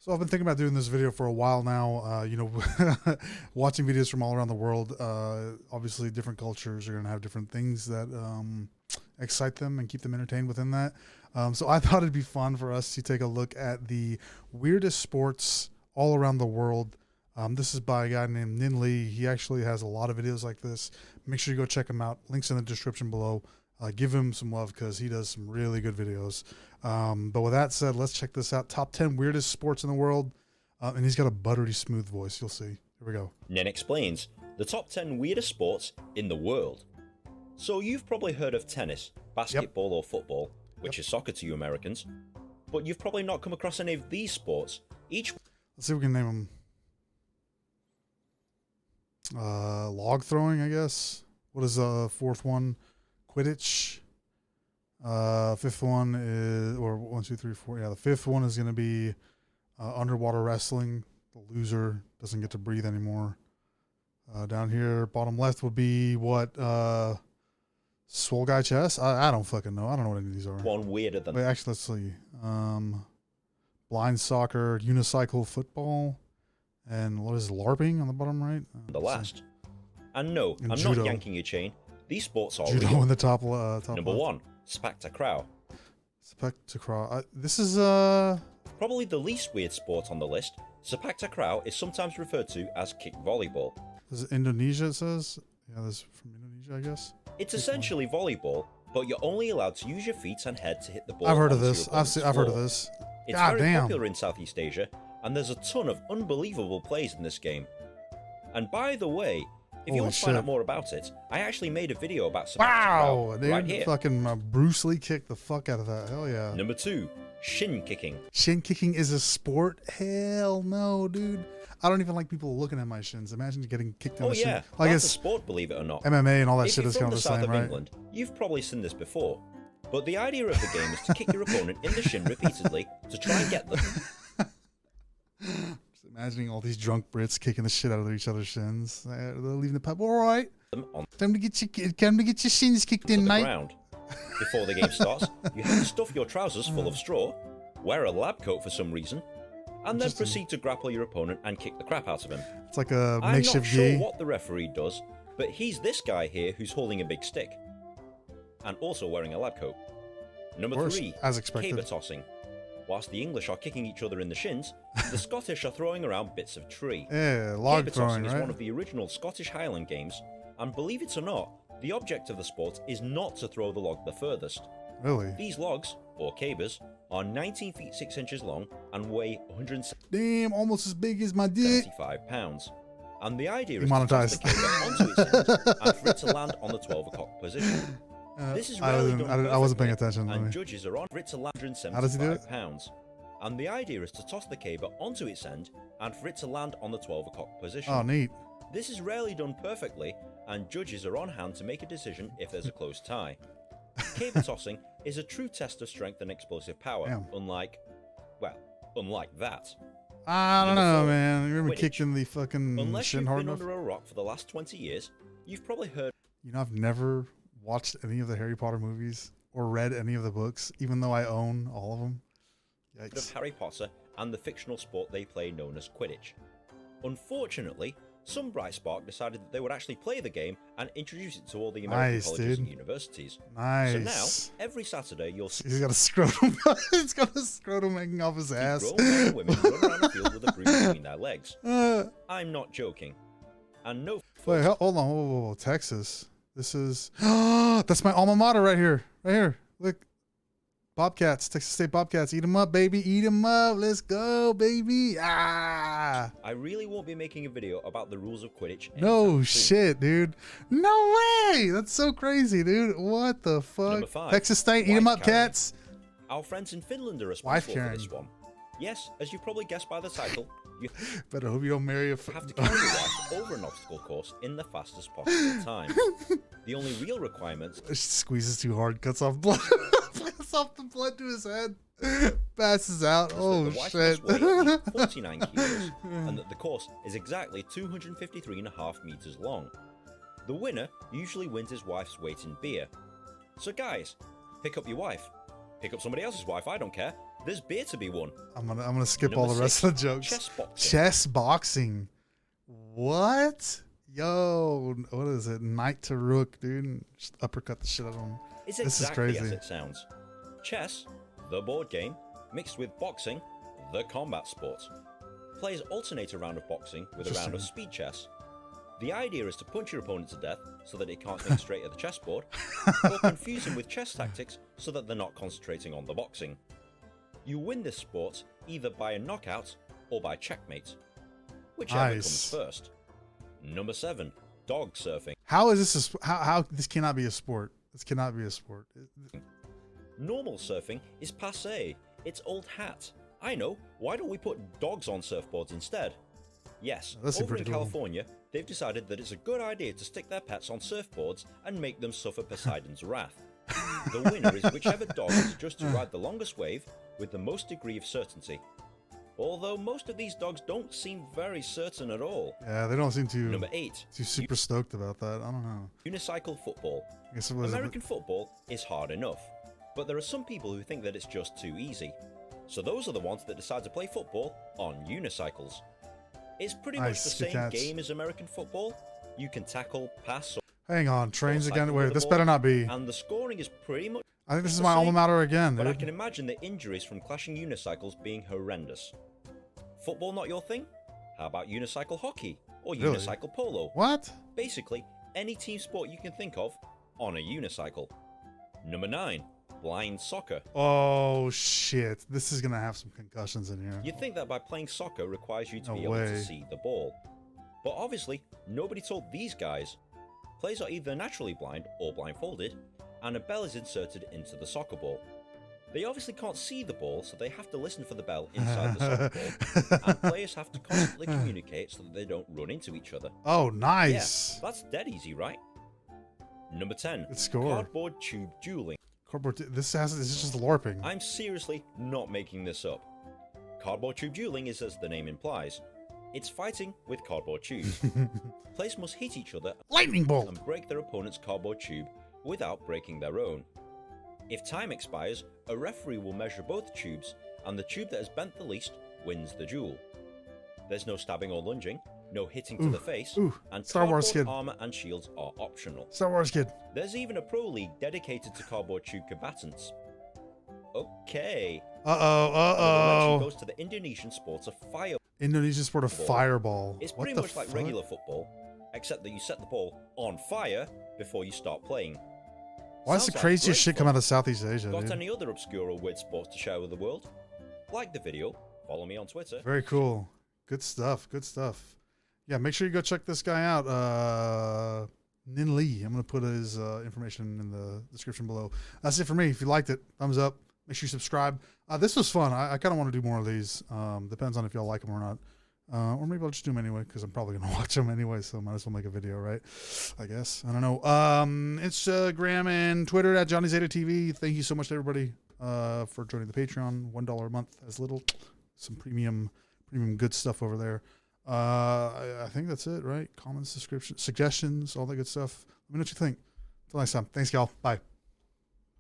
So I've been thinking about doing this video for a while now. Watching videos from all around the world. Obviously, different cultures are going to have different things that excite them and keep them entertained within that. So I thought it'd be fun for us to take a look at the weirdest sports all around the world. This is by a guy named Ninh Ly. He actually has a lot of videos like this. Make sure you go check him out. Links in the description below. Give him some love because he does some really good videos. But with that said, let's check this out. Top 10 weirdest sports in the world. And he's got a buttery smooth voice. You'll see. Here we go. Nen explains the top 10 weirdest sports in the world. So you've probably heard of tennis, basketball or football, which is soccer to you Americans. But you've probably not come across any of these sports. Let's see if we can name them. Log throwing, I guess. What is the fourth one? Quidditch. Fifth one is, or 1, 2, 3, 4. Yeah, the fifth one is going to be underwater wrestling. The loser doesn't get to breathe anymore. Down here, bottom left would be what? Swole guy chess? I don't fucking know. I don't know what any of these are. One weirder than. Wait, actually, let's see. Blind soccer, unicycle football, and what is LARPing on the bottom right? The last. And no, I'm judo. not yanking your chain. These sports are judo real. in the top Number left. 1, SEPAK TAKRAW. SEPAK TAKRAW. This is probably the least weird sport on the list. SEPAK TAKRAW is sometimes referred to as kick volleyball. This is Indonesia, it says. Yeah, this is from Indonesia, I guess. It's essentially volleyball, but you're only allowed to use your feet and head to hit the ball. I've heard of onto this. your opponent's I've heard of floor. this. It's God very damn. popular in Southeast Asia, and there's a ton of unbelievable plays in this game. And by the way, if you want to find out more about it, I actually made a video about SEPAK Wow, TAKRAW dude. right here. Fucking Bruce Lee kicked the fuck out of that. Hell yeah. Number 2, shin kicking. Shin kicking is a sport? Hell no, dude. I don't even like people looking at my shins. Imagine getting kicked in the shin. Like that's a sport, believe it or not. MMA and all that if shit you're is from kind of the south same, of right? England, you've probably seen this before. But the idea of the game is to kick your opponent in the shin repeatedly to try and get them. Just imagining all these drunk Brits kicking the shit out of each other's shins. They're leaving the pub. All right. Time to get your shins kicked in, mate. Ground. Before the game starts, you have to stuff your trousers full of straw, wear a lab coat for some reason, and then proceed to grapple your opponent and kick the crap out of him. It's like a I'm makeshift not sure gi. what the referee does, but he's this guy here who's holding a big stick and also wearing a lab coat. Number 3, as expected. caber tossing. Whilst the English are kicking each other in the shins, the Scottish are throwing around bits of tree. Yeah, log caber throwing, tossing is right? one of the original Scottish Highland games, and believe it or not, the object of the sport is not to throw the log the furthest. Really? These logs, or cabers, are 19 feet 6 inches long and weigh 175 Damn, almost as big as my dick. pounds. And the idea is Demonetized. to toss the caber onto its end and for it to land on the 12 o'clock position. This is rarely done I wasn't paying perfectly, attention. and judges are on for it to land How does he do it? 175 pounds. And the idea is to toss the caber onto its end and for it to land on the 12 o'clock position. Oh, neat. This is rarely done perfectly, and judges are on hand to make a decision if there's a close tie. Caber tossing is a true test of strength and explosive power, unlike that. I don't know, man. You ever Quidditch. kicked in the fucking Unless shin you've hard been enough? under a rock for the last 20 years, you've probably heard You know, I've never watched any of the Harry Potter movies or read any of the books, even though I own all of them. of Yikes. Harry Potter and the fictional sport they play known as Quidditch. Unfortunately, some bright spark decided that they would actually play the game and introduce it to all the American colleges and universities. Nice. So now, every Saturday, you'll see He's got a scrotum. He's got a scrotum hanging off his ass. grown men and women run around the field with a broom between their legs. I'm not joking. And no, Wait, hold on. Whoa. Texas. This is... That's my alma mater right here. Right here. Look. Bobcats. Texas State Bobcats. Eat them up, baby. Eat them up. Let's go, baby. Ah. I really won't be making a video about the rules of Quidditch. No anytime soon. shit, dude. No way. That's so crazy, dude. What the fuck? Number 5, Texas State. Eat them up, wife carrying. cats. Our friends in Finland are Wife responsible for carrying. this one. Yes, as you probably guessed by the title, you Better hope you don't marry a... have to carry your wife over an obstacle course in the fastest possible time. The only real requirements Squeezes too hard. Cuts off blood. Cuts off the blood to his head. Passes out. is Oh, that the wife shit. must weigh at least 49 kilos, and that the course is exactly 253.5 meters long. The winner usually wins his wife's weight in beer. So guys, pick up your wife. Pick up somebody else's wife, I don't care. there's beer to be won. I'm gonna skip Number all the rest 6, of the jokes. chess boxing. Chess boxing. What? Yo, what is it? Knight to rook, dude. Just uppercut the shit out of him. It's This is exactly as crazy. it sounds. Chess, the board game, mixed with boxing, the combat sport. Players alternate a round of boxing with a round of speed chess. The idea is to punch your opponent to death so that he can't think straight at the chessboard, or confuse him with chess tactics so that they're not concentrating on the boxing. You win this sport either by a knockout or by checkmate, whichever comes first. Number 7, dog surfing. How is this? How this cannot be a sport? This cannot be a sport. Normal surfing is passé. It's old hat. I know. Why don't we put dogs on surfboards instead? Yes, over in California, they've decided that it's a good idea to stick their pets on surfboards and make them suffer Poseidon's wrath. The winner is whichever dog is just to ride the longest wave with the most degree of certainty. Although most of these dogs don't seem very certain at all. Yeah, they don't seem too. Number 8. Too super stoked about that. I don't know. Unicycle football. I guess it was American football is hard enough, but there are some people who think that it's just too easy. So those are the ones that decide to play football on unicycles. It's pretty much the same game as American football. You can tackle, pass, Hang on, trains again. Wait, this better not be. And the scoring is pretty much. I think this is my alma mater again, dude. But I can imagine the injuries from clashing unicycles being horrendous. Football not your thing? How about unicycle hockey or unicycle polo? What? Basically, any team sport you can think of on a unicycle. Number 9, blind soccer. Oh shit! This is gonna have some concussions in here. You'd think that by playing soccer requires you to be able to see the ball. But obviously, nobody told these guys. Players are either naturally blind or blindfolded, and a bell is inserted into the soccer ball. They obviously can't see the ball, so they have to listen for the bell inside the soccer ball, and players have to constantly communicate so that they don't run into each other. Oh, nice! Yeah, that's dead easy, right? Number 10, good score. Cardboard tube dueling. This is just LARPing. I'm seriously not making this up. Cardboard tube dueling is as the name implies. It's fighting with cardboard tubes. Players must hit each other lightning bolt and break their opponent's cardboard tube without breaking their own. If time expires, a referee will measure both tubes, and the tube that has bent the least wins the duel. There's no stabbing or lunging, no hitting to the face, and Star Wars kid. armor and shields are optional. Star Wars kid. There's even a pro league dedicated to cardboard tube combatants. Okay. Uh-oh. Goes to the Indonesian sport of fireball. Indonesian sport of fireball. It's pretty much like regular football, except that you set the ball on fire before you start playing. Why does the craziest shit come out of Southeast Asia, Got dude? any other obscure or weird sports to share with the world? Like the video, follow me on Twitter. Very cool. Good stuff. Good stuff. Yeah, make sure you go check this guy out. Ninh Ly. I'm going to put his information in the description below. That's it for me. If you liked it, thumbs up. Make sure you subscribe. This was fun. I kind of want to do more of these. Depends on if y'all like them or not. Or maybe I'll just do them anyway because I'm probably going to watch them anyway, so might as well make a video, right? I guess. I don't know. Instagram and Twitter at JohnnyZetaTV. Thank you so much to everybody for joining the Patreon. $1 a month as little. Some premium good stuff over there. I think that's it, right? Comments, suggestions, all that good stuff. Let me know what you think. Until next time. Thanks, y'all. Bye.